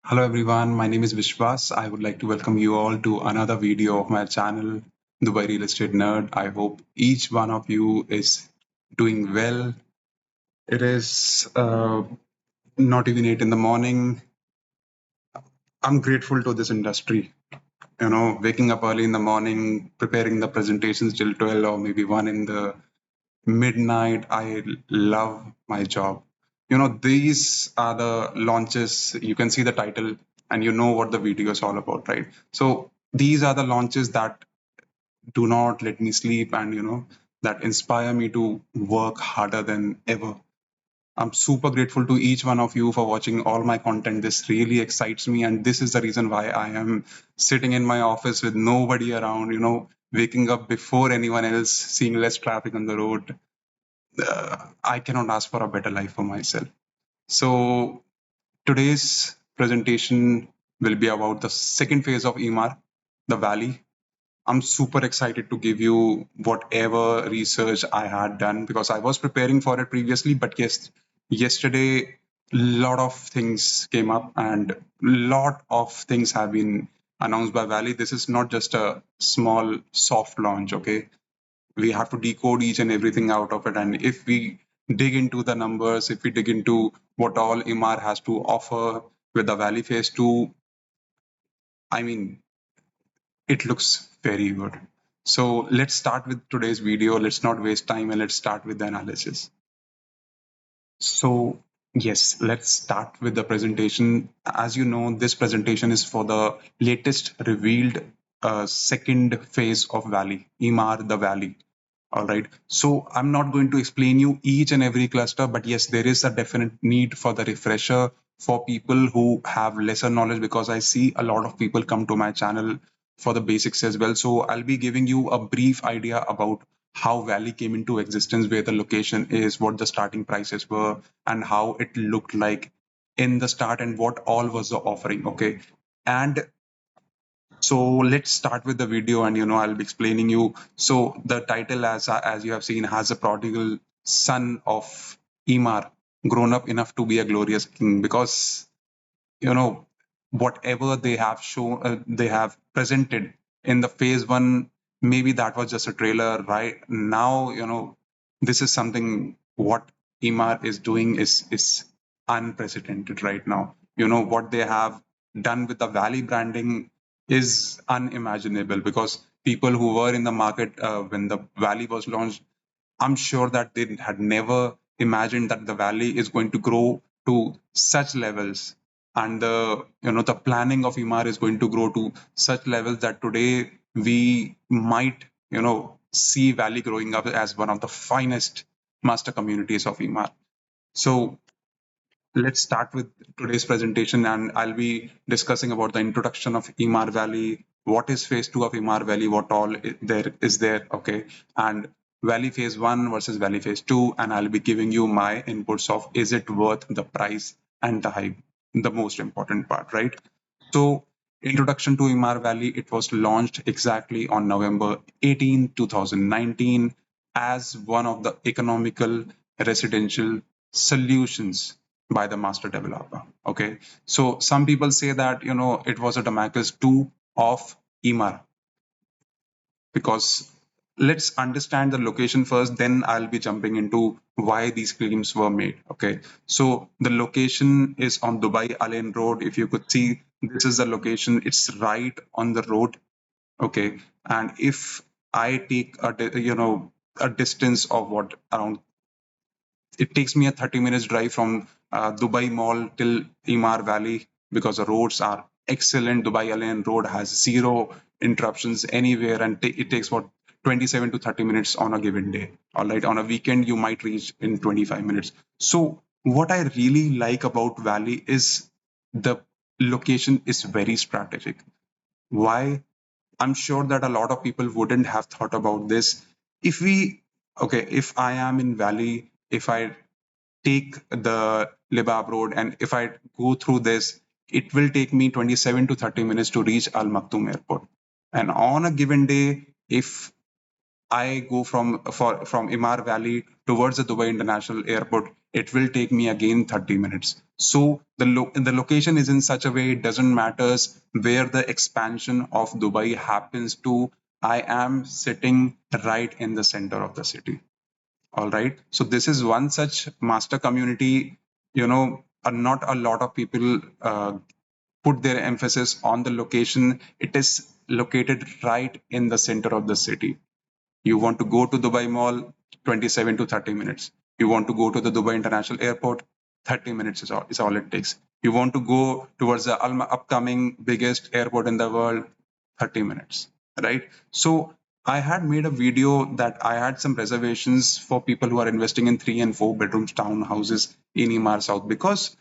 Hello everyone, my name is Vishwas. I would like to welcome you all to another video of my channel, Dubai Real Estate Nerd. I hope each one of you is doing well. It is not even 8 in the morning. I'm grateful to this industry. Waking up early in the morning, preparing the presentations till 12 or maybe 1 in the midnight. I love my job. These are the launches. You can see the title and you know what the video is all about, right? So these are the launches that do not let me sleep and that inspire me to work harder than ever. I'm super grateful to each one of you for watching all my content. This really excites me, and this is the reason why I am sitting in my office with nobody around, waking up before anyone else, seeing less traffic on the road. I cannot ask for a better life for myself. So today's presentation will be about the second phase of EMAAR, the Valley. I'm super excited to give you whatever research I had done because I was preparing for it previously. But yes, yesterday, a lot of things came up and a lot of things have been announced by Valley. This is not just a small soft launch, okay? We have to decode each and everything out of it. And if we dig into the numbers, if we dig into what all Emaar has to offer with the Valley Phase 2, I mean, it looks very good. So let's start with today's video. Let's not waste time and let's start with the analysis. So yes, let's start with the presentation. As you know, this presentation is for the latest revealed second phase of Valley, Emaar the Valley. All right. So I'm not going to explain you each and every cluster, but yes, there is a definite need for the refresher for people who have lesser knowledge because I see a lot of people come to my channel for the basics as well. So I'll be giving you a brief idea about how Valley came into existence, where the location is, what the starting prices were, and how it looked like in the start and what all was the offering. Okay. And so let's start with the video, and I'll be explaining you. So the title, as you have seen, has a prodigal son of Emaar grown up enough to be a glorious king, because whatever they have shown, they have presented in the phase one, maybe that was just a trailer. Right now, this is something what Emaar is doing is unprecedented right now. What they have done with the Valley branding is unimaginable, because people who were in the market when the Valley was launched, I'm sure that they had never imagined that the Valley is going to grow to such levels, and the planning of Emaar is going to grow to such levels that today we might see Valley growing up as one of the finest master communities of Emaar. So let's start with today's presentation, and I'll be discussing about the introduction of Emaar Valley, what is phase two of Emaar Valley, what all there is there, okay, and Valley phase one versus Valley phase two, and I'll be giving you my inputs of is it worth the price and the hype, the most important part, right? So introduction to Emaar Valley, it was launched exactly on November 18, 2019 as one of the economical residential solutions by the master developer. Okay, so some people say that it was a Damascus 2 of Emaar, because let's understand the location first, then I'll be jumping into why these claims were made. Okay, so the location is on Dubai Al Ain Road. If you could see, this is the location, it's right on the road. Okay, and if I take a distance of what, around, it takes me a 30 minutes drive from Dubai Mall till Emaar Valley, because the roads are excellent. Dubai Al Ain Road has zero interruptions anywhere, and it takes what, 27 to 30 minutes on a given day. All right, on a weekend you might reach in 25 minutes. So what I really like about Valley is the location is very strategic. Why? I'm sure that a lot of people wouldn't have thought about this. If we, okay, if I am in Valley, if I take the Libab road, and if I go through this, it will take me 27 to 30 minutes to reach Al Maktoum Airport. And on a given day, if I go from Emaar Valley towards the Dubai International Airport, it will take me again 30 minutes. So the location is in such a way it doesn't matters where the expansion of Dubai happens to. I am sitting right in the center of the city. All right. So this is one such master community. Not a lot of people put their emphasis on the location. It is located right in the center of the city. You want to go to Dubai Mall, 27 to 30 minutes. You want to go to the Dubai International Airport, 30 minutes is all it takes. You want to go towards the upcoming biggest airport in the world, 30 minutes, right? So I had made a video that I had some reservations for people who are investing in 3 and 4 bedrooms townhouses in Emaar South because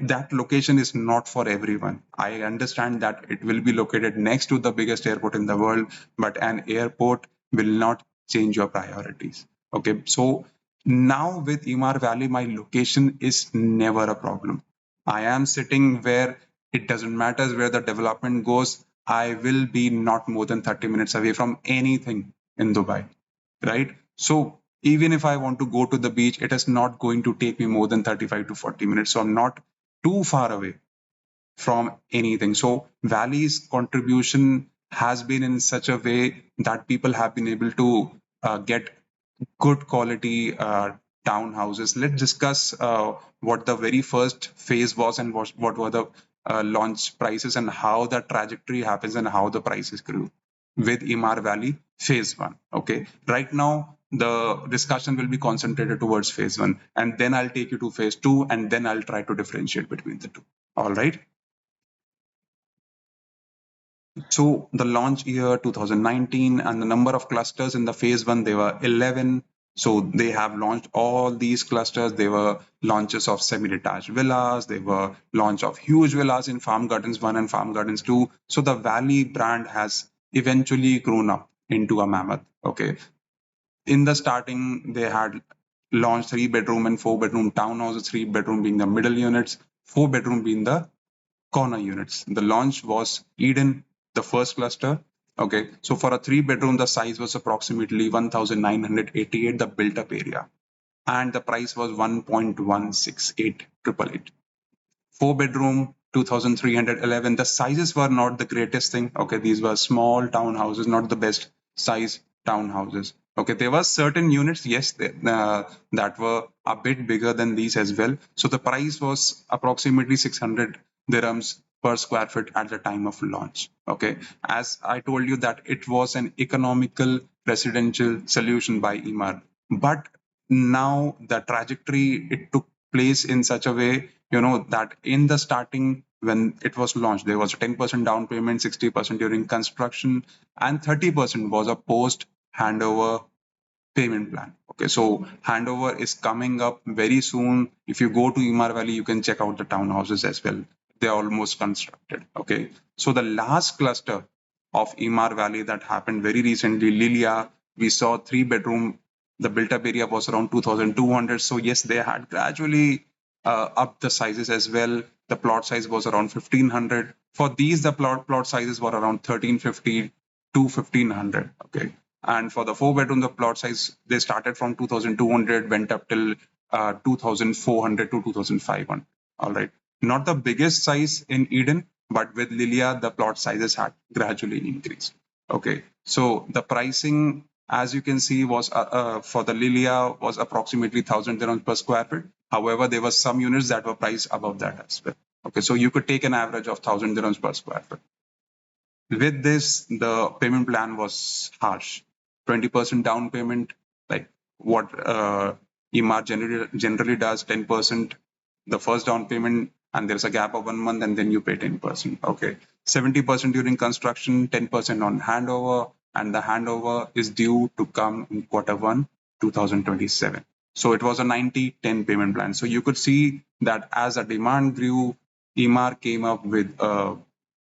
that location is not for everyone. I understand that it will be located next to the biggest airport in the world, but an airport will not change your priorities. Okay, so now with Emaar Valley, my location is never a problem. I am sitting where it doesn't matter where the development goes. I will be not more than 30 minutes away from anything in Dubai, right? So even if I want to go to the beach, it is not going to take me more than 35 to 40 minutes. So I'm not too far away from anything. So Valley's contribution has been in such a way that people have been able to get good quality townhouses. Let's discuss what the very first phase was and what were the launch prices and how the trajectory happens and how the prices grew with Emaar Valley phase one. Okay, right now the discussion will be concentrated towards phase one, and then I'll take you to phase two, and then I'll try to differentiate between the two. All right. So the launch year 2019 and the number of clusters in the phase one, they were 11. So they have launched all these clusters. They were launches of semi-detached villas. They were launch of huge villas in Farm Gardens 1 and Farm Gardens 2. So the Valley brand has eventually grown up into a mammoth. Okay. In the starting, they had launched 3 bedroom and 4 bedroom townhouses, 3 bedroom being the middle units, 4 bedroom being the corner units. The launch was Eden, the first cluster. Okay, so for a 3 bedroom, the size was approximately 1,988, the built up area, and the price was 1.168 triple eight. 4 bedroom, 2,311. The sizes were not the greatest thing. Okay, these were small townhouses, not the best size townhouses. Okay, there were certain units, yes, that were a bit bigger than these as well. So the price was approximately 600 dirhams per square foot at the time of launch. Okay, as I told you that it was an economical residential solution by Emaar, but now the trajectory it took place in such a way, that in the starting when it was launched, there was a 10% down payment, 60% during construction, and 30% was a post handover payment plan. Okay, so handover is coming up very soon. If you go to Emaar Valley, you can check out the townhouses as well. They're almost constructed. Okay, so the last cluster of Emaar Valley that happened very recently, Lilia, we saw 3 bedroom. The built up area was around 2,200. So yes, they had gradually up the sizes as well. The plot size was around 1,500. For these, the plot sizes were around 1,350 to 1,500. Okay, and for the 4 bedroom, the plot size they started from 2,200, went up till 2,400 to 2,500. All right, not the biggest size in Eden, but with Lilia, the plot sizes had gradually increased. Okay, so the pricing, as you can see, was for the Lilia was approximately 1,000 dirhams per square feet. However, there were some units that were priced above that as well. Okay, so you could take an average of 1,000 dirhams per square foot. With this, the payment plan was harsh. 20% down payment, like what EMAAR generally does, 10% the first down payment, and there's a gap of 1 month, and then you pay 10%. Okay, 70% during construction, 10% on handover, and the handover is due to come in Q1 2027. So it was a 90-10 payment plan. So you could see that as the demand grew, EMAAR came up with a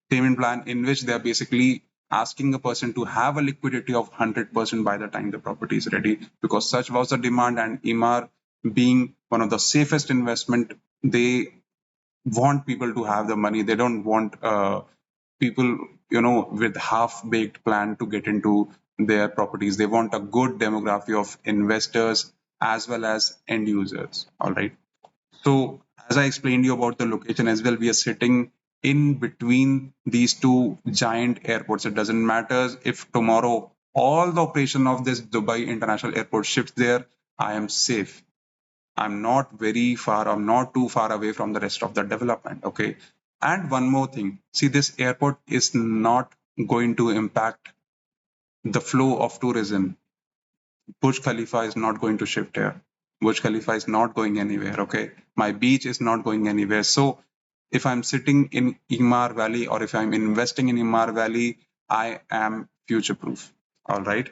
payment plan in which they're basically asking a person to have a liquidity of 100% by the time the property is ready, because such was the demand. And Emaar, being one of the safest investment, they want people to have the money. They don't want people with half baked plan to get into their properties. They want a good demography of investors as well as end users. All right. So as I explained you about the location as well, we are sitting in between these two giant airports. It doesn't matter if tomorrow all the operation of this Dubai International Airport shifts there, I am safe. I'm not very far, I'm not too far away from the rest of the development. Okay. And one more thing, see, this airport is not going to impact the flow of tourism. Burj Khalifa is not going to shift here. Burj Khalifa is not going anywhere. Okay. My beach is not going anywhere. So if I'm sitting in Emaar Valley or if I'm investing in Emaar Valley, I am future proof. All right.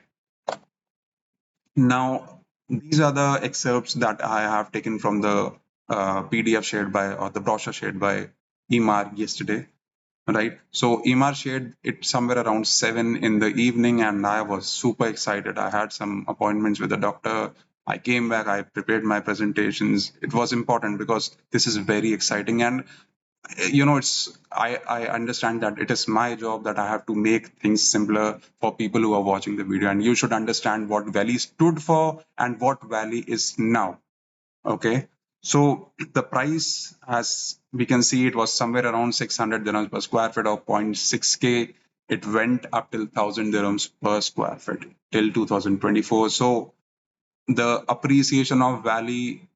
Now, these are the excerpts that I have taken from the PDF shared by or the brochure shared by Emaar yesterday. Right. So Emaar shared it somewhere around 7 in the evening, and I was super excited. I had some appointments with the doctor. I came back, I prepared my presentations. It was important because this is very exciting. And it's I understand that it is my job that I have to make things simpler for people who are watching the video, and you should understand what Valley stood for and what Valley is now. Okay. So the price, as we can see, it was somewhere around 600 dirhams per square feet or 0.6K. It went up till 1000 dirhams per square feet till 2024. So the appreciation of Valley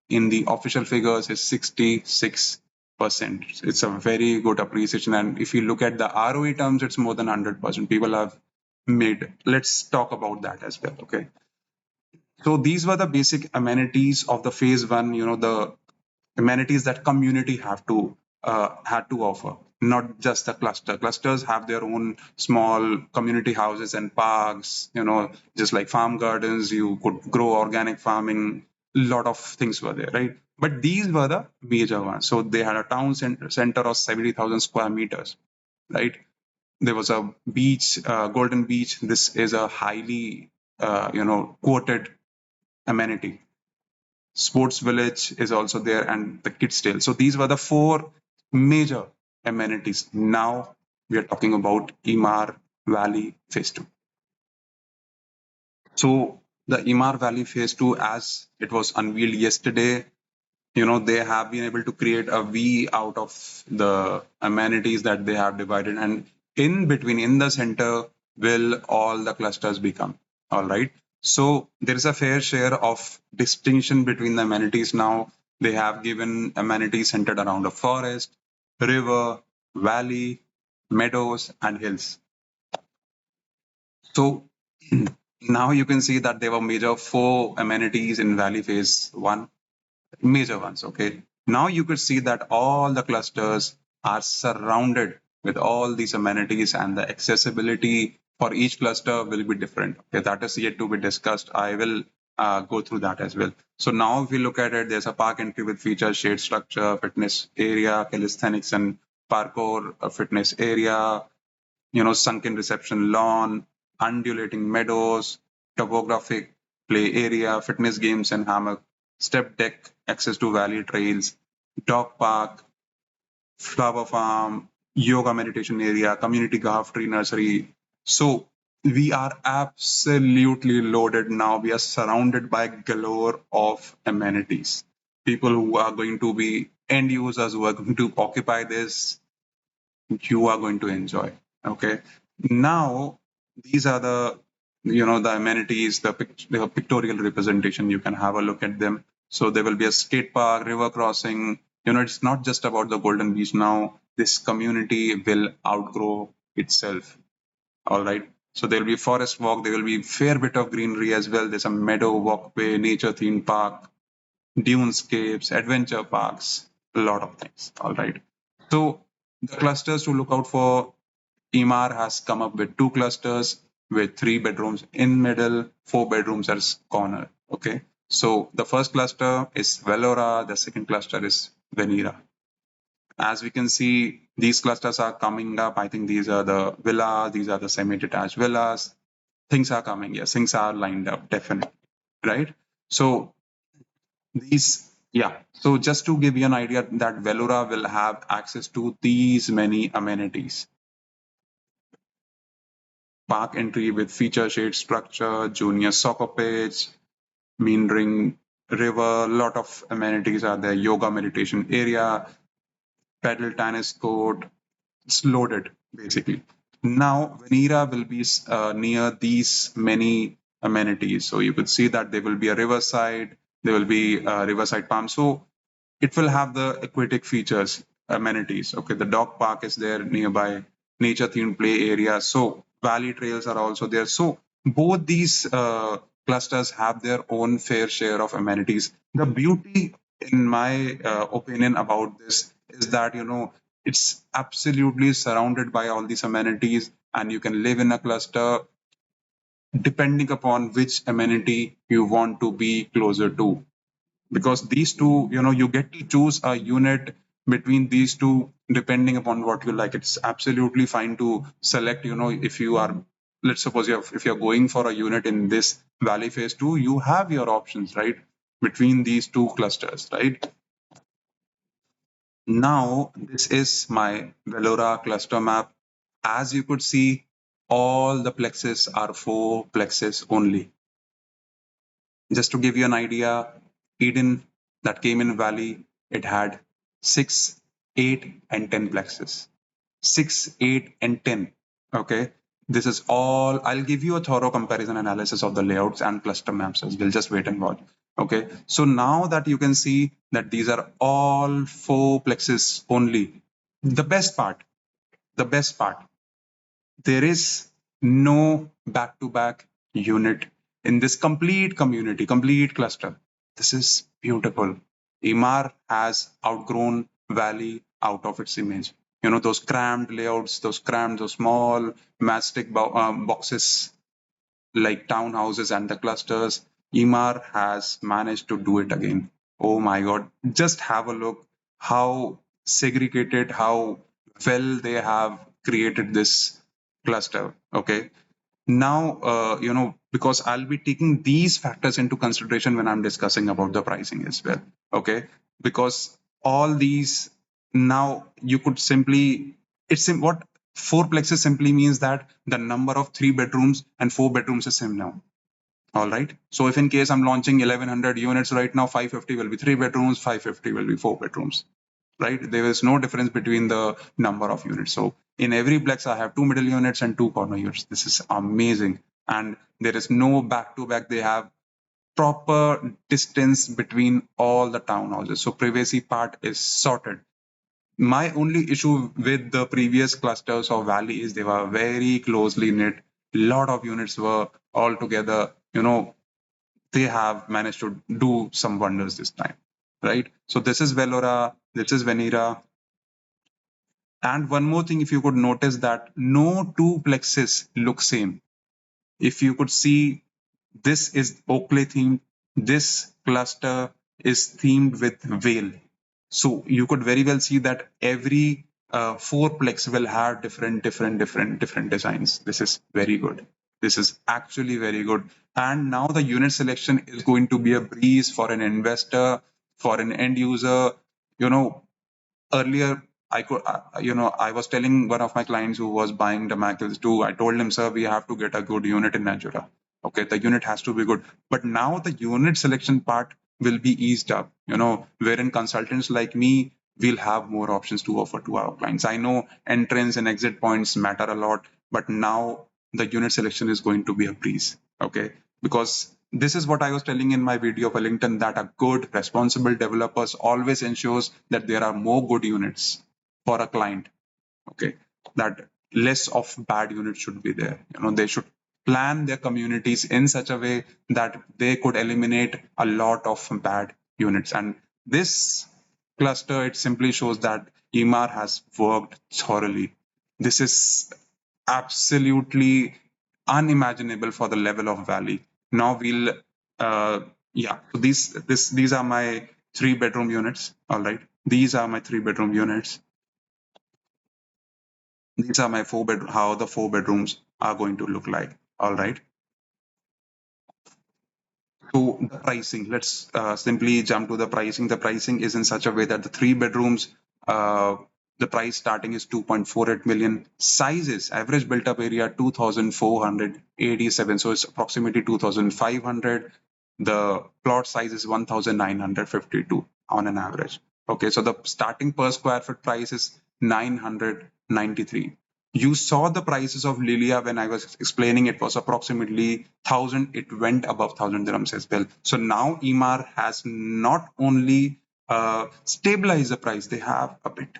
in the official figures is 66%. It's a very good appreciation. And if you look at the ROE terms, it's more than 100%. People have made. Let's talk about that as well. Okay. So these were the basic amenities of the phase one, the amenities that community have to had to offer, not just the cluster. Clusters have their own small community houses and parks, just like farm gardens. You could grow organic farming. A lot of things were there, right? But these were the major ones. So they had a town center of 70,000 square meters, right? There was a beach, Golden Beach. This is a highly, quoted amenity. Sports Village is also there, and the Kids Tale. So these were the four major amenities. Now we are talking about Emaar Valley Phase 2. So the Emaar Valley Phase 2, as it was unveiled yesterday, they have been able to create a V out of the amenities that they have divided. And in between, in the center, will all the clusters become. All right. So there is a fair share of distinction between the amenities now. They have given amenities centered around a forest, river, valley, meadows, and hills. So now you can see that there were major four amenities in Valley Phase 1, major ones. Okay. Now you could see that all the clusters are surrounded with all these amenities, and the accessibility for each cluster will be different. Okay, that is yet to be discussed. I will go through that as well. So now if we look at it, there's a park entry with features, shade structure, fitness area, calisthenics and parkour fitness area, sunken reception lawn, undulating meadows, topographic play area, fitness games and hammock, step deck, access to valley trails, dog park, flower farm, yoga meditation area, community golf tree nursery. So we are absolutely loaded now. We are surrounded by galore of amenities. People who are going to be end users who are going to occupy this, you are going to enjoy. Okay. Now, these are the amenities, the pictorial representation. You can have a look at them. So there will be a skate park, river crossing. It's not just about the Golden Beach now. This community will outgrow itself. All right. So there will be forest walk. There will be fair bit of greenery as well. There's a meadow walkway, nature theme park, dunescapes, adventure parks, a lot of things. All right. So the clusters to look out for, Emaar has come up with two clusters with 3 bedrooms in middle, 4 bedrooms as corner. Okay. So the first cluster is Velora, the second cluster is Venira. As we can see, these clusters are coming up. I think these are the villas, these are the semi-detached villas. Things are coming. Yes, things are lined up, definitely. Right. So these, yeah. So just to give you an idea that Velura will have access to these many amenities. park entry with feature shade structure, junior soccer pitch, meandering river, lot of amenities are there, yoga meditation area, paddle tennis court. It's loaded basically. Now Venera will be near these many amenities. So you could see that there will be a riverside, there will be a riverside palm. So it will have the aquatic features, amenities. Okay, the dog park is there nearby, nature themed play area. So valley trails are also there. So both these clusters have their own fair share of amenities. The beauty, in my opinion, about this is that it's absolutely surrounded by all these amenities, and you can live in a cluster depending upon which amenity you want to be closer to, because these two, you get to choose a unit between these two depending upon what you like. It's absolutely fine to select, if you are, let's suppose if you're going for a unit in this valley phase 2, you have your options, right, between these two clusters, right? Now this is my Velora cluster map. As you could see, all the plexes are 4 plexes only. Just to give you an idea, Eden, that came in Valley, it had 6, 8, and 10 plexes. 6, 8, and 10. Okay. This is all. I'll give you a thorough comparison analysis of the layouts and cluster maps as well. Just wait and watch. Okay. So now that you can see that these are all 4 plexes only. The best part, there is no back-to-back unit in this complete community, complete cluster. This is beautiful. Emaar has outgrown Valley out of its image. Those crammed layouts, those small mastic boxes like townhouses and the clusters. Emaar has managed to do it again. Oh my God. Just have a look how segregated, how well they have created this cluster. Okay. Now, because I'll be taking these factors into consideration when I'm discussing about the pricing as well. Okay. Because all these, now you could simply, it's in what 4 plexes simply means that the number of 3 bedrooms and 4 bedrooms is same now. All right. So if in case I'm launching 1100 units right now, 550 will be 3 bedrooms, 550 will be 4 bedrooms, right? There is no difference between the number of units. So in every plex, I have 2 middle units and 2 corner units. This is amazing. And there is no back to back. They have proper distance between all the townhouses. So privacy part is sorted. My only issue with the previous clusters of Valley is they were very closely knit. A lot of units were all together. They have managed to do some wonders this time, right? So this is Velora, this is Venera. And one more thing, if you could notice that no two plexes look same. If you could see, this is Oakley themed, this cluster is themed with Vale. So you could very well see that every 4-plex will have different designs. This is very good. This is actually very good. And now the unit selection is going to be a breeze for an investor, for an end user. You know, Earlier I could, I was telling one of my clients who was buying the Macles too. I told him, sir, we have to get a good unit in Najura. Okay, the unit has to be good. But now the unit selection part will be eased up, wherein consultants like me will have more options to offer to our clients. I know entrance and exit points matter a lot, but now the unit selection is going to be a breeze. Okay, because this is what I was telling in my video, Wellington, that a good, responsible developers always ensures that there are more good units for a client. Okay, that less of bad units should be there. They should plan their communities in such a way that they could eliminate a lot of bad units. And this cluster, it simply shows that Emaar has worked thoroughly. This is absolutely unimaginable for the level of Valley. Now we'll, yeah. So these are my 3-bedroom units. All right, these are my 3-bedroom units. These are my 4-bedroom. How the 4 bedrooms are going to look like. All right. So the pricing. Let's simply jump to the pricing. The pricing is in such a way that the 3 bedrooms. The price starting is 2.48 million. Sizes, average built up area 2,487. So it's approximately 2,500. The plot size is 1,952 on an average. Okay, so the starting per square foot price is 993. You saw the prices of Lilia when I was explaining. It was approximately 1,000. It went above 1,000 dirhams as well. So now Emaar has not only stabilized the price, they have a bit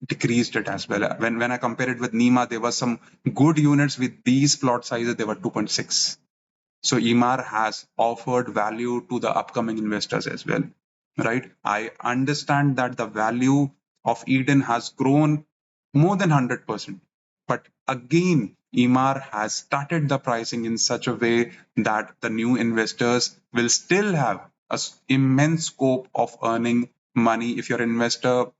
decreased it as well. When I compare it with Nima, there were some good units with these plot sizes. They were 2.6. So Emaar has offered value to the upcoming investors as well, right? I understand that the value of Eden has grown more than 100%. But again, Emaar has started the pricing in such a way that the new investors will still have an immense scope of earning money. If you're an investor,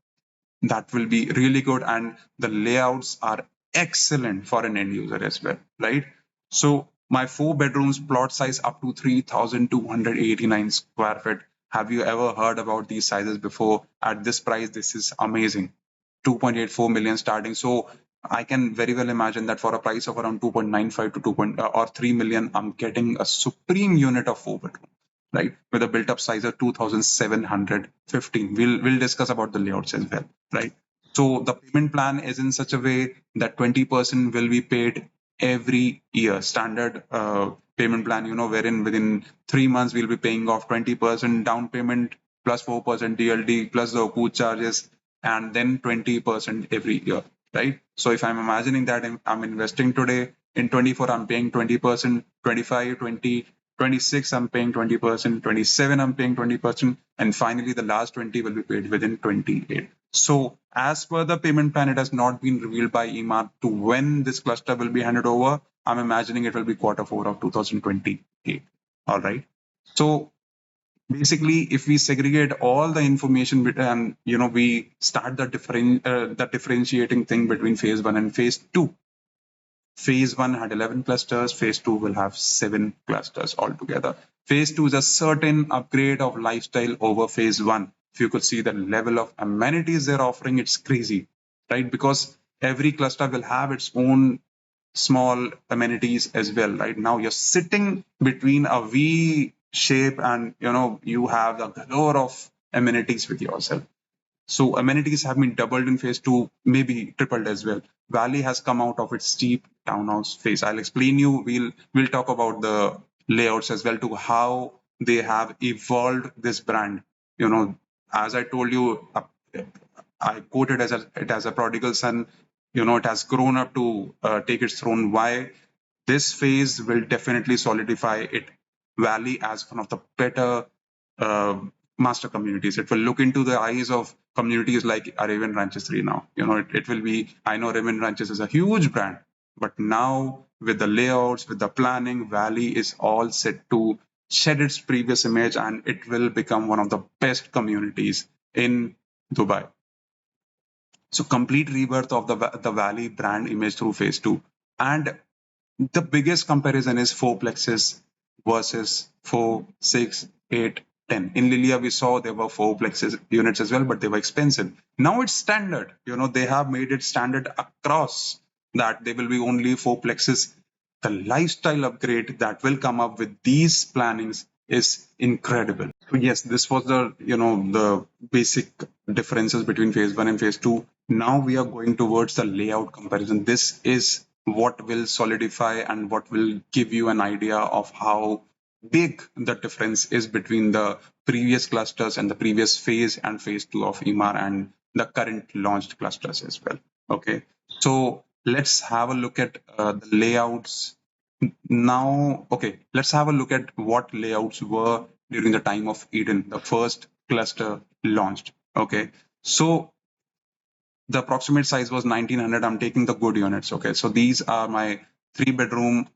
that will be really good, and the layouts are excellent for an end user as well, right? So my 4 bedrooms plot size up to 3,289 square feet. Have you ever heard about these sizes before? At this price, this is amazing. 2.84 million starting. So I can very well imagine that for a price of around 2.95 to 2 or 3 million, I'm getting a supreme unit of 4 bedroom, right? With a built up size of 2,715. We'll discuss about the layouts as well, right? So the payment plan is in such a way that 20% will be paid every year. Standard payment plan, wherein within 3 months we'll be paying off 20% down payment plus 4% DLD plus the Okud charges, and then 20% every year, right? So if I'm imagining that I'm investing today in 24, I'm paying 20%, 25, 20, 26, I'm paying 20%, 27, I'm paying 20%, and finally the last 20 will be paid within 28. So as per the payment plan, it has not been revealed by Emaar to when this cluster will be handed over. I'm imagining it will be Q4 of 2028. All right. So basically, if we segregate all the information and we start the differentiating thing between phase one and phase two. Phase one had 11 clusters. Phase two will have 7 clusters altogether. Phase two is a certain upgrade of lifestyle over phase one. If you could see the level of amenities they're offering, it's crazy, right? Because every cluster will have its own small amenities as well. Right now, you're sitting between a V shape, and you have the galore of amenities with yourself. So amenities have been doubled in phase two, maybe tripled as well. Valley has come out of its steep townhouse phase. I'll explain you. We'll talk about the layouts as well, to how they have evolved this brand. As I told you, I quoted it as a prodigal son. It has grown up to take its throne. Why? This phase will definitely solidify it Valley as one of the better uh, master communities. It will look into the eyes of communities like Arabian Ranches 3 now. It will be, I know Arabian Ranches is a huge brand, but now with the layouts, with the planning, Valley is all set to shed its previous image, and it will become one of the best communities in Dubai. So complete rebirth of the Valley brand image through phase two. And the biggest comparison is fourplexes versus 4, 6, 8, 10. In Lilia, we saw there were fourplexes units as well, but they were expensive. Now it's standard. They have made it standard across that there will be only fourplexes. The lifestyle upgrade that will come up with these plannings is incredible. So yes, this was the basic differences between phase one and phase two. Now we are going towards the layout comparison. This is what will solidify and what will give you an idea of how big the difference is between the previous clusters and the previous phase and phase two of Emaar and the current launched clusters as well. Okay, so let's have a look at the layouts now. Okay, let's have a look at what layouts were during the time of Eden, the first cluster launched. Okay, so the approximate size was 1900. I'm taking the good units. Okay, so these are my 3 bedroom.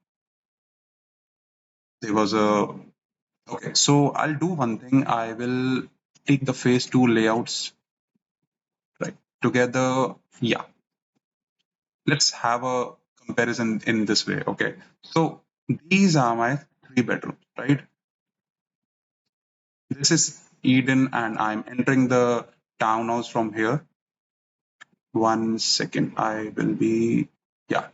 There was a okay. So I'll do one thing. I will take the phase two layouts right together. Yeah, let's have a comparison in this way. Okay, so these are my 3 bedrooms, right? This is Eden, and I'm entering the townhouse from here. 1 second. I will be, yeah.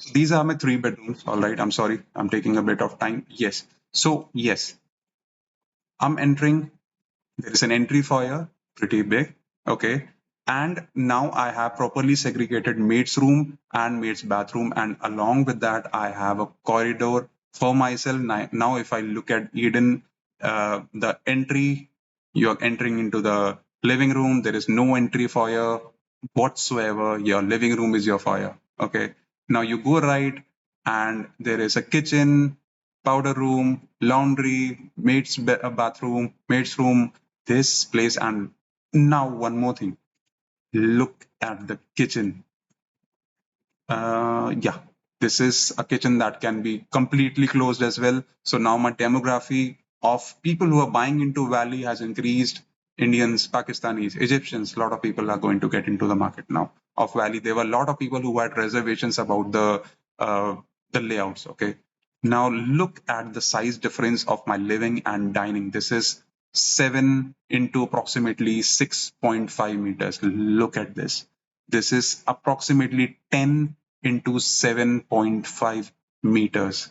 So these are my 3 bedrooms. All right. I'm sorry. I'm taking a bit of time. Yes. So, yes, I'm entering. There is an entry foyer, pretty big. Okay. And now I have properly segregated maid's room and maid's bathroom. And along with that, I have a corridor for myself. Now if I look at Eden, the entry, you're entering into the living room. There is no entry foyer whatsoever. Your living room is your foyer. Okay. Now you go right, and there is a kitchen, powder room, laundry, bathroom, maid's room, this place. And now one more thing, look at the kitchen. Yeah, this is a kitchen that can be completely closed as well. So now my demography of people who are buying into Valley has increased. Indians, Pakistanis, Egyptians, a lot of people are going to get into the market now of Valley. There were a lot of people who had reservations about uh, the layouts. Okay, now look at the size difference of my living and dining. This is 7 into approximately 6.5 meters. Look at this. This is approximately 10 into 7.5 meters.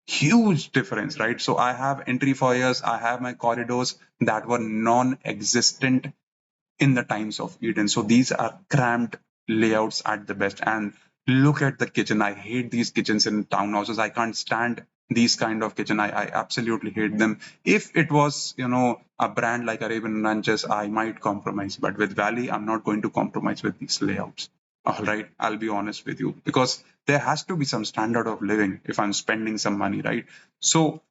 Huge difference, right? So I have entry foyers, I have my corridors that were non-existent in the times of Eden. So these are cramped layouts at the best. And look at the kitchen. I hate these kitchens in townhouses. I can't stand these kind of kitchen. I absolutely hate them. If it was, a brand like Arabian Ranches, I might compromise. But with Valley, I'm not going to compromise with these layouts. All right, I'll be honest with you, because there has to be some standard of living if I'm spending some money, right? So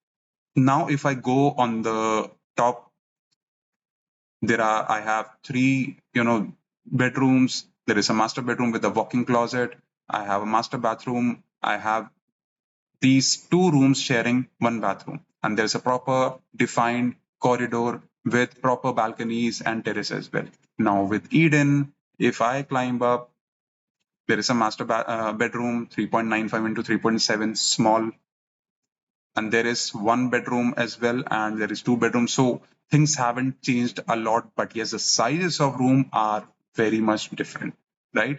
now if I go on the top, I have 3, bedrooms. There is a master bedroom with a walk-in closet. I have a master bathroom. I have these 2 rooms sharing 1 bathroom, and there's a proper defined corridor with proper balconies and terrace as well. Now with Eden, if I climb up, there is a bedroom, 3.95 into 3.7, small, and there is 1 bedroom as well, and there is 2 bedrooms. So things haven't changed a lot, but yes, the sizes of room are very much different, right?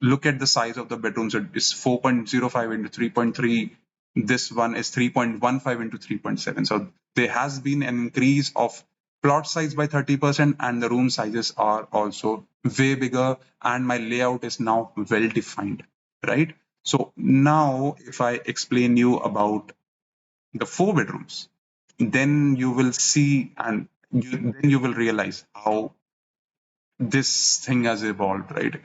Look at the size of the bedrooms. It is 4.05 into 3.3. This one is 3.15 into 3.7. So there has been an increase of plot size by 30%, and the room sizes are also way bigger, and my layout is now well defined, right? So now if I explain you about the 4 bedrooms, then you will see, and then you will realize how this thing has evolved, right?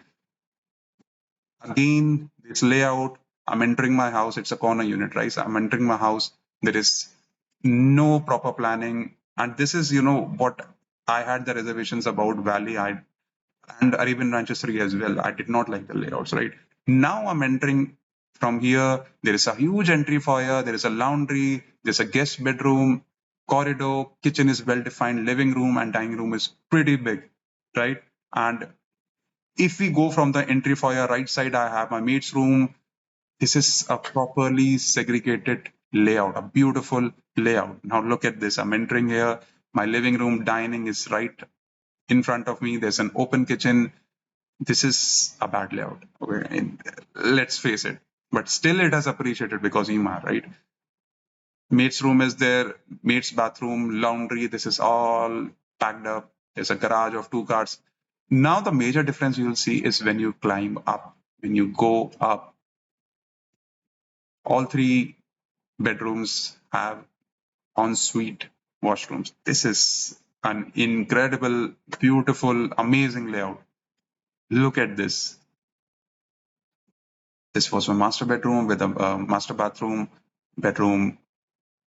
Again, this layout, I'm entering my house, it's a corner unit, right? So I'm entering my house, there is no proper planning. And this is, what I had the reservations about Valley. And Arabian Ranches 3 as well. I did not like the layouts, right? Now I'm entering from here. There is a huge entry foyer. There is a laundry. There's a guest bedroom, corridor, kitchen is well defined, living room and dining room is pretty big, right? And if we go from the entry foyer right side, I have my maid's room. This is a properly segregated layout, a beautiful layout. Now look at this. I'm entering here. My living room, dining is right in front of me. There's an open kitchen. This is a bad layout. Okay, and let's face it. But still, it has appreciated because Emaar, right? Maid's room is there, maid's bathroom, laundry. This is all packed up. There's a garage of 2 cars. Now, the major difference you'll see is when you climb up, when you go up. All 3 bedrooms have ensuite washrooms. This is an incredible, beautiful, amazing layout. Look at this. This was my master bedroom with a master bedroom,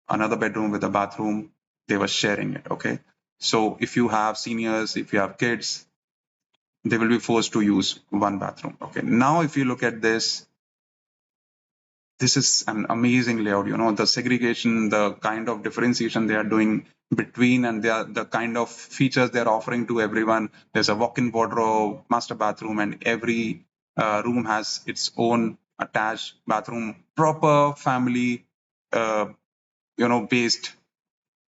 another bedroom with a bathroom. They were sharing it. Okay. So if you have seniors, if you have kids, they will be forced to use 1 bathroom. Okay. Now, if you look at this is an amazing layout. The segregation, the kind of differentiation they are doing between, and the kind of features they're offering to everyone. There's a walk-in wardrobe, master bathroom, and every room has its own attached bathroom. Proper family, based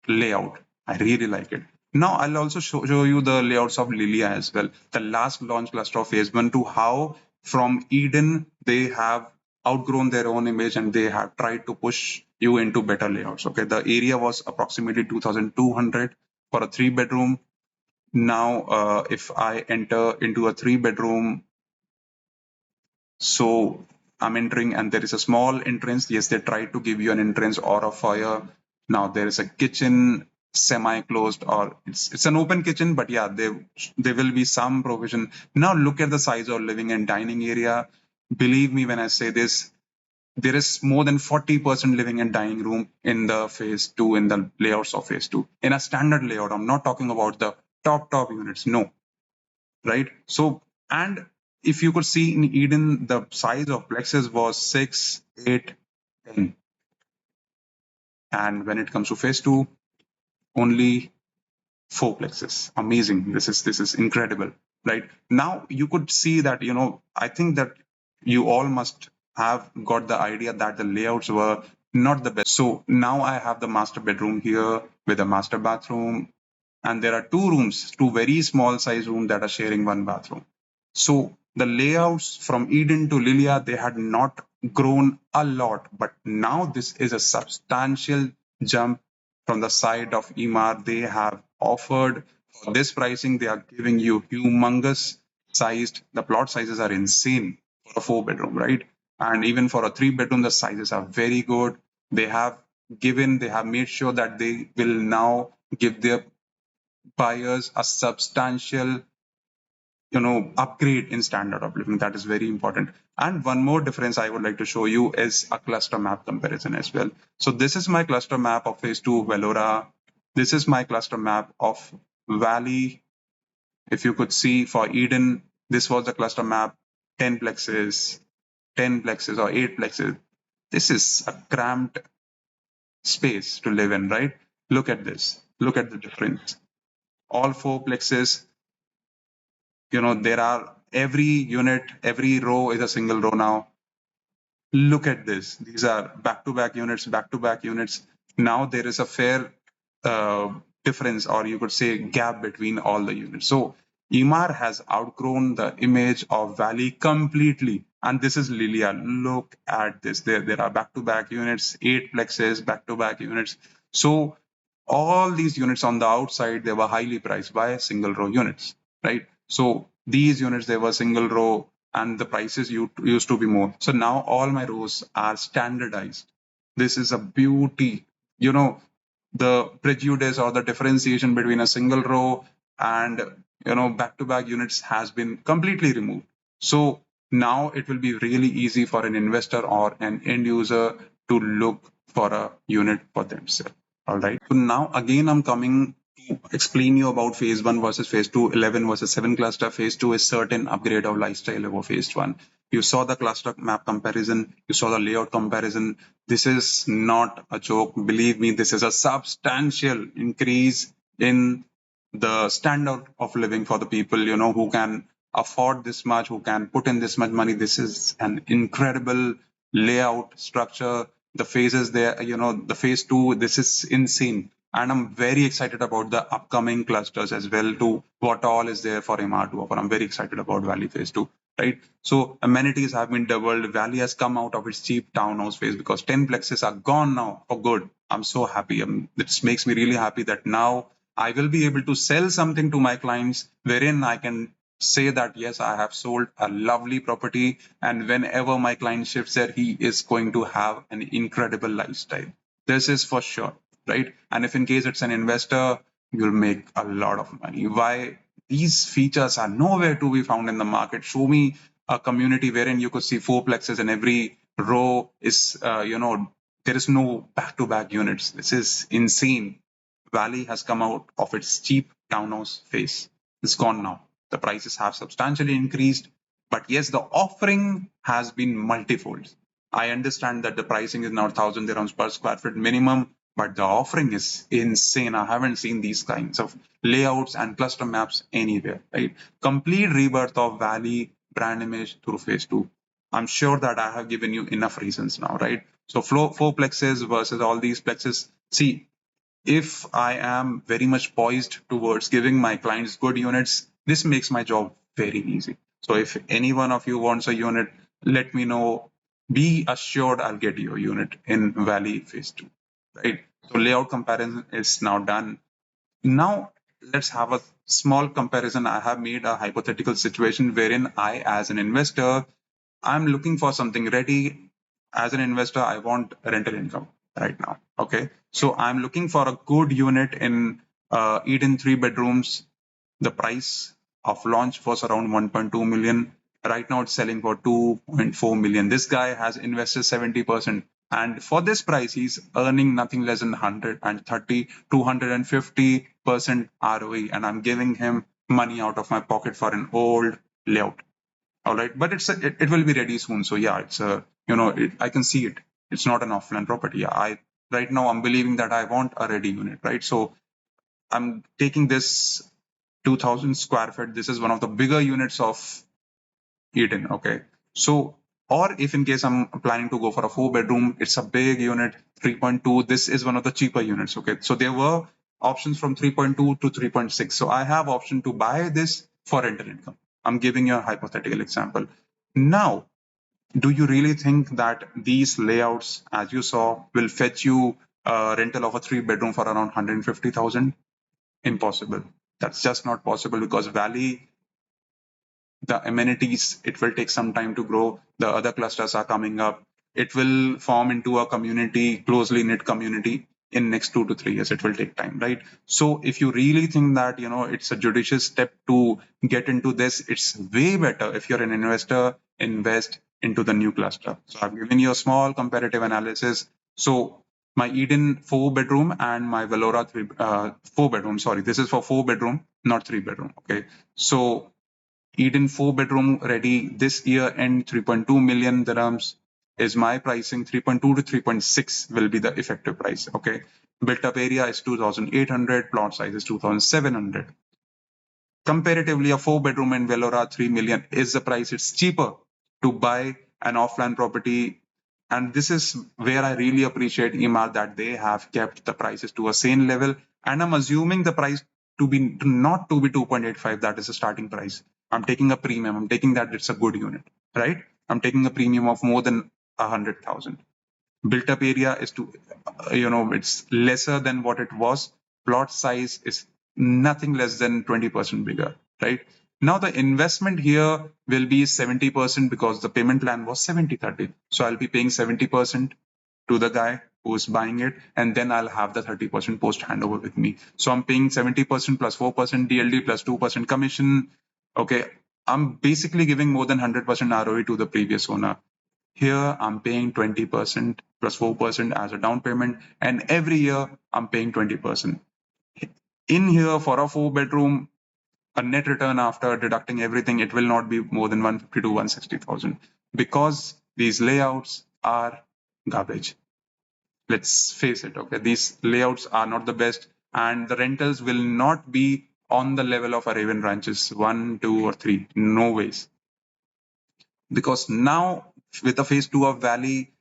layout. I really like it. Now I'll also show you the layouts of Lilia as well, the last launch cluster of phase 1, to how from Eden they have outgrown their own image and they have tried to push you into better layouts. Okay, the area was approximately 2,200 for a 3 bedroom. Now, if I enter into a 3 bedroom, so I'm entering and there is a small entrance. Yes, they try to give you an entrance or a foyer. Now there is a kitchen semi-closed, or it's an open kitchen, but yeah, there will be some provision. Now look at the size of living and dining area. Believe me when I say this, there is more than 40% living and dining room in the phase 2, in the layouts of phase 2. In a standard layout, I'm not talking about the top units. No, right? So, and if you could see in Eden, the size of plexes was 6, 8, 10. And when it comes to phase 2, only 4 plexes. Amazing. This is incredible, right? Now you could see that, I think that you all must have got the idea that the layouts were not the best. So now I have the master bedroom here with a master bathroom, and there are 2 rooms, 2 very small size rooms that are sharing 1 bathroom. So the layouts from Eden to Lilia, they had not grown a lot, but now this is a substantial jump from the side of Emaar. They have offered for this pricing, they are giving you humongous sized. The plot sizes are insane for a 4 bedroom, right? And even for a 3 bedroom, the sizes are very good. They have they have made sure that they will now give their buyers a substantial upgrade in standard of living. That is very important. And one more difference I would like to show you is a cluster map comparison as well. So this is my cluster map of phase 2 Velora. This is my cluster map of Valley. If you could see for Eden, this was the cluster map, 10 plexes, 10 plexes or 8 plexes. This is a cramped space to live in, right? Look at this. Look at the difference. All 4 plexes, there are every unit, every row is a single row now. Look at this. These are back-to-back units, back-to-back units. Now there is a fair difference, or you could say gap between all the units. So Emaar has outgrown the image of Valley completely. And this is Lilia. Look at this. There are back-to-back units, 8 plexes, back-to-back units. So all these units on the outside, they were highly priced by single row units, right? So these units, they were single row and the prices used to be more. So now all my rows are standardized. This is a beauty. The prejudice or the differentiation between a single row and back-to-back units has been completely removed. So now it will be really easy for an investor or an end user to look for a unit for themselves. All right. So now again, I'm coming to explain you about phase 1 versus phase 2, 11 versus 7 cluster. Phase 2 is certain upgrade of lifestyle over phase 1. You saw the cluster map comparison. You saw the layout comparison. This is not a joke. Believe me, this is a substantial increase in the standard of living for the people, who can afford this much, who can put in this much money. This is an incredible layout structure. The phases there, the phase 2, this is insane. And I'm very excited about the upcoming clusters as well, to what all is there for Emaar to offer. I'm very excited about Valley phase 2, right? So amenities have been doubled. Valley has come out of its cheap townhouse phase because 10 plexes are gone now for good. I'm so happy. This makes me really happy that now I will be able to sell something to my clients wherein I can say that, yes, I have sold a lovely property, and whenever my client shifts there, he is going to have an incredible lifestyle. This is for sure, right? And if in case it's an investor, you'll make a lot of money. Why? These features are nowhere to be found in the market. Show me a community wherein you could see 4 plexes and every row is, there is no back-to-back units. This is insane. Valley has come out of its cheap townhouse phase. It's gone now. The prices have substantially increased, but yes, the offering has been multifold. I understand that the pricing is now 1,000 dirhams per square foot minimum, but the offering is insane. I haven't seen these kinds of layouts and cluster maps anywhere, right? Complete rebirth of Valley brand image through phase 2. I'm sure that I have given you enough reasons now, right? So four plexes versus all these plexes. See, if I am very much poised towards giving my clients good units, this makes my job very easy. So if any one of you wants a unit, let me know. Be assured I'll get you a unit in Valley Phase 2. Right? So layout comparison is now done. Now let's have a small comparison. I have made a hypothetical situation wherein I, as an investor, I'm looking for something ready. As an investor, I want rental income right now. Okay. So I'm looking for a good unit in Eden 3 bedrooms. The price of launch was around 1.2 million. Right now it's selling for 2.4 million. This guy has invested 70%. And for this price, he's earning nothing less than 130, 250% ROE. And I'm giving him money out of my pocket for an old layout. All right, but it will be ready soon. So yeah, it's a I can see it. It's not an offline property. Yeah, I right now I'm believing that I want a ready unit, right? So I'm taking this 2,000 square feet. This is one of the bigger units of Eden. Okay, so or if in case I'm planning to go for a 4 bedroom, it's a big unit, 3.2. This is one of the cheaper units. Okay, so there were options from 3.2 to 3.6. So I have option to buy this for rental income. I'm giving you a hypothetical example. Now, do you really think that these layouts, as you saw, will fetch you a rental of a 3 bedroom for around 150,000? Impossible. That's just not possible because Valley, the amenities, it will take some time to grow. The other clusters are coming up. It will form into a community, closely knit community in next 2 to 3 years. It will take time, right? So if you really think that it's a judicious step to get into this, it's way better if you're an investor, invest into the new cluster. So I've given you a small comparative analysis. So my Eden 4 bedroom and my Valora 4 bedroom. Sorry, this is for 4 bedroom, not 3 bedroom. Okay, so Eden 4 bedroom ready this year end 3.2 million dirhams is my pricing. 3.2 to 3.6 will be the effective price. Okay. Built up area is 2,800, plot size is 2,700. Comparatively, a 4 bedroom in Velora 3 million is the price. It's cheaper to buy an offline property. And this is where I really appreciate Emaar that they have kept the prices to a sane level. And I'm assuming the price to be not to be 2.85, that is the starting price. I'm taking a premium. I'm taking that it's a good unit, right? I'm taking a premium of more than 100,000. Built up area is to it's lesser than what it was. Plot size is nothing less than 20% bigger, right? Now the investment here will be 70% because the payment plan was 70/30. So I'll be paying 70% to the guy who's buying it, and then I'll have the 30% post handover with me. So I'm paying 70% plus 4% DLD plus 2% commission. Okay, I'm basically giving more than 100% ROE to the previous owner. Here I'm paying 20% plus 4% as a down payment, and every year I'm paying 20%. In here for a 4 bedroom, a net return after deducting everything, it will not be more than 150 to 160,000 because these layouts are garbage. Let's face it, okay? These layouts are not the best, and the rentals will not be on the level of our Raven ranches 1, 2, or 3. No ways. Because now with the phase 2 of Valley,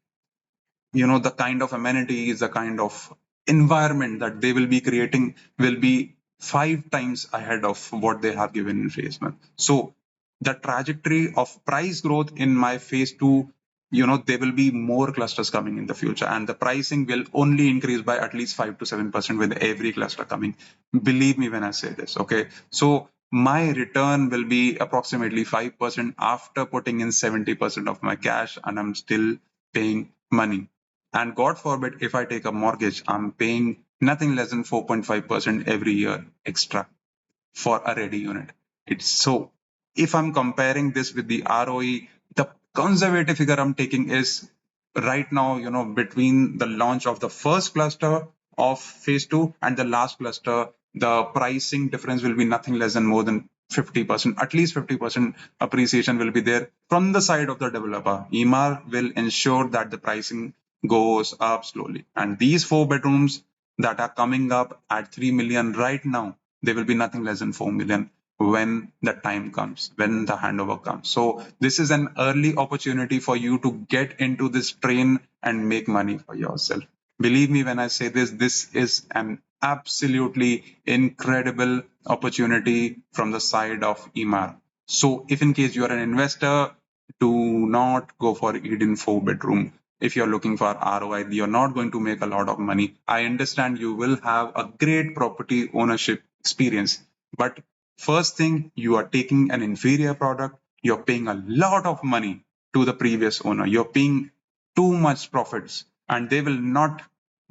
the kind of amenities, the kind of environment that they will be creating will be 5 times ahead of what they have given in phase 1. So the trajectory of price growth in my phase 2, there will be more clusters coming in the future, and the pricing will only increase by at least 5 to 7% with every cluster coming. Believe me when I say this. Okay, so my return will be approximately 5% after putting in 70% of my cash, and I'm still paying money. And God forbid, if I take a mortgage, I'm paying nothing less than 4.5% every year extra for a ready unit. It's so, if I'm comparing this with the ROE, the conservative figure I'm taking is right now, between the launch of the first cluster of phase 2 and the last cluster, the pricing difference will be nothing less than more than 50%, at least 50% appreciation will be there from the side of the developer. Emaar will ensure that the pricing goes up slowly. And these 4 bedrooms that are coming up at 3 million right now, they will be nothing less than 4 million when the time comes, when the handover comes. So this is an early opportunity for you to get into this train and make money for yourself. Believe me when I say this, this is an absolutely incredible opportunity from the side of Emaar. So if in case you are an investor, do not go for Eden 4 bedroom. If you're looking for ROI, you're not going to make a lot of money. I understand you will have a great property ownership experience, but first thing, you are taking an inferior product, you're paying a lot of money to the previous owner, you're paying too much profits, and they will not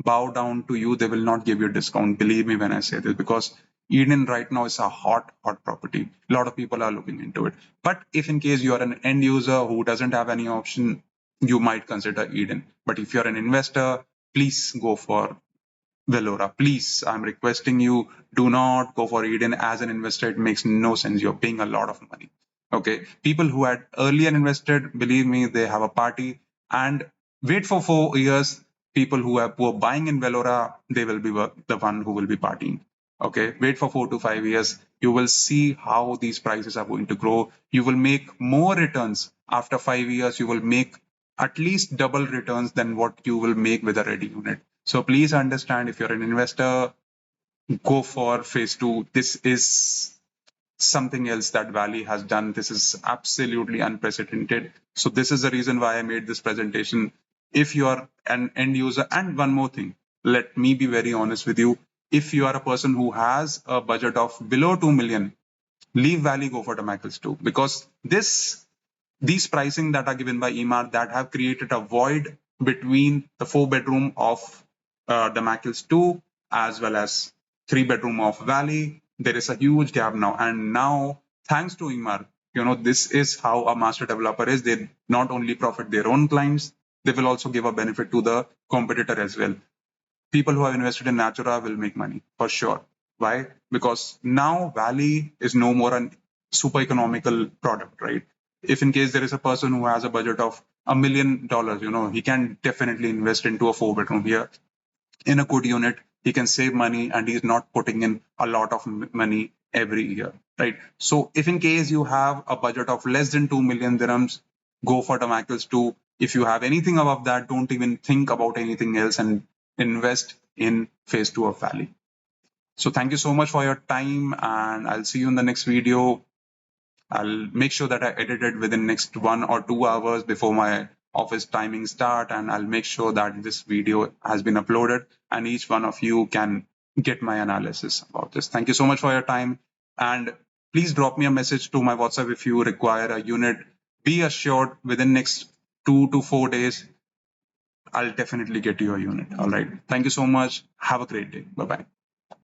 bow down to you, they will not give you a discount. Believe me when I say this, because Eden right now is a hot property. A lot of people are looking into it. But if in case you are an end user who doesn't have any option, you might consider Eden. But if you're an investor, please go for Velora. Please, I'm requesting you, do not go for Eden as an investor. It makes no sense. You're paying a lot of money. Okay. People who had earlier invested, believe me, they have a party, and wait for 4 years. People who are buying in Velora, they will be the one who will be partying. Okay. Wait for 4 to 5 years. You will see how these prices are going to grow. You will make more returns after 5 years. You will make at least double returns than what you will make with a ready unit. So please understand, if you're an investor, go for phase two. This is something else that Valley has done. This is absolutely unprecedented. So this is the reason why I made this presentation. If you are an end user, and one more thing, let me be very honest with you. If you are a person who has a budget of below 2 million, leave Valley, go for the Michaels too, because these pricing that are given by EMAAR that have created a void between the 4 bedroom of the Mackles 2 as well as 3 bedroom of Valley. There is a huge gap now. And now, thanks to EMAAR, this is how a master developer is. They not only profit their own clients, they will also give a benefit to the competitor as well. People who have invested in Natura will make money for sure. Why? Because now Valley is no more an super economical product, right? If in case there is a person who has a budget of $1 million, he can definitely invest into a 4 bedroom here in a good unit. He can save money and he's not putting in a lot of money every year, right? So if in case you have a budget of less than 2 million dirhams, go for the Mackles 2. If you have anything above that, don't even think about anything else and invest in phase 2 of Valley. So thank you so much for your time, and I'll see you in the next video. I'll make sure that I edit it within next 1 or 2 hours before my office timing start, and I'll make sure that this video has been uploaded and each one of you can get my analysis about this. Thank you so much for your time, and please drop me a message to my WhatsApp if you require a unit. Be assured within next 2 to 4 days, I'll definitely get you a unit. All right. Thank you so much. Have a great day. Bye-bye.